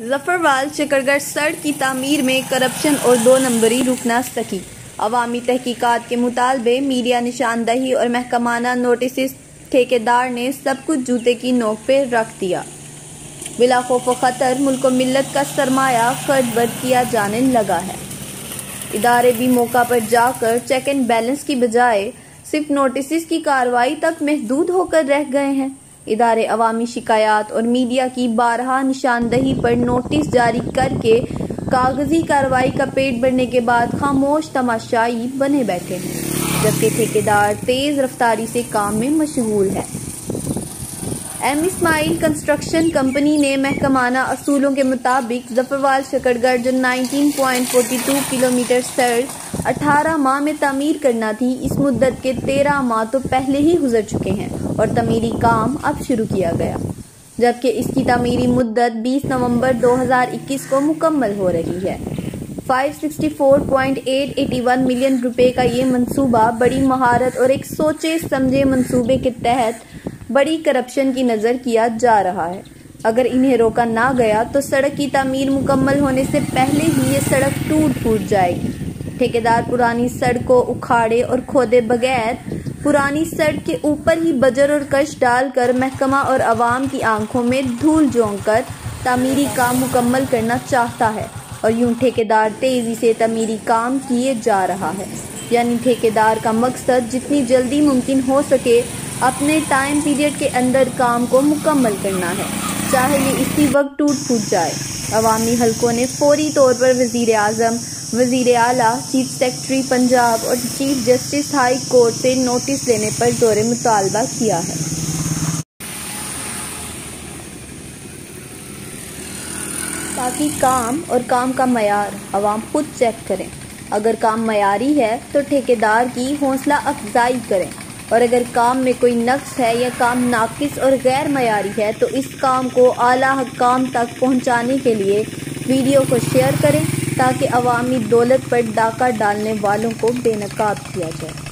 जफरवाल शकरगढ़ सड़क की तामीर में करप्शन और 2 नंबरी रुकना सकी। अवामी तहकीकात के मुतालबे मीडिया निशानदही और महकमाना नोटिस ठेकेदार ने सब कुछ जूते की नोक पे रख दिया। बिला खौफ व खतर मुल्क व मिल्लत का सरमाया खर्च किया जाने लगा है। इदारे भी मौका पर जाकर चेक एंड बैलेंस की बजाय सिर्फ नोटिस की कार्रवाई तक महदूद होकर रह गए हैं। इदारे अवामी शिकायत और मीडिया की बारहा निशानदही पर नोटिस जारी करके कागजी कार्रवाई का पेट भरने के बाद खामोश तमाशाई बने बैठे हैं, जबकि ठेकेदार तेज रफ्तारी से काम में मशगूल है। एम इस्माइल कंस्ट्रक्शन कंपनी ने महकमाना असूलों के मुताबिक जफरवाल शकरगढ़ जो 19.42 किलोमीटर सड़क 18 माह में तामीर करना थी, इस मुद्दत के 13 माह तो पहले ही गुजर चुके हैं और तमीरी काम अब शुरू किया गया, जबकि इसकी तामीरी मुद्दत 20 नवंबर 2021 को मुकम्मल हो रही है। 564.881 मिलियन रुपए का ये मंसूबा बड़ी महारत और एक सोचे समझे मंसूबे के तहत बड़ी करप्शन की नज़र किया जा रहा है। अगर इन्हें रोका ना गया तो सड़क की तामीर मुकम्मल होने से पहले ही ये सड़क टूट फूट जाएगी। ठेकेदार पुरानी सड़क को उखाड़े और खोदे बगैर पुरानी सड़क के ऊपर ही बजर और कश डालकर महकमा और अवाम की आंखों में धूल झोंक कर तामीरी काम मुकम्मल करना चाहता है और यूं ठेकेदार तेजी से तामीरी काम किए जा रहा है। यानी ठेकेदार का मकसद जितनी जल्दी मुमकिन हो सके अपने टाइम पीरियड के अंदर काम को मुकम्मल करना है, चाहे ये इसी वक्त टूट फूट जाए। अवामी हलकों ने फौरी तौर पर वज़ीर आज़म, वज़ीर आला, चीफ सेक्रेटरी पंजाब और चीफ जस्टिस हाई कोर्ट से नोटिस लेने पर ज़ोर मुतालबा किया है। ताकि काम और काम का मयार अवाम खुद चेक करें। अगर काम मयारी है तो ठेकेदार की हौसला अफजाई करें, और अगर काम में कोई नक्स है या काम नाकिस और गैर मयारी है तो इस काम को आला हकाम तक पहुंचाने के लिए वीडियो को शेयर करें ताकि अवामी दौलत पर डाका डालने वालों को बेनकाब किया जाए।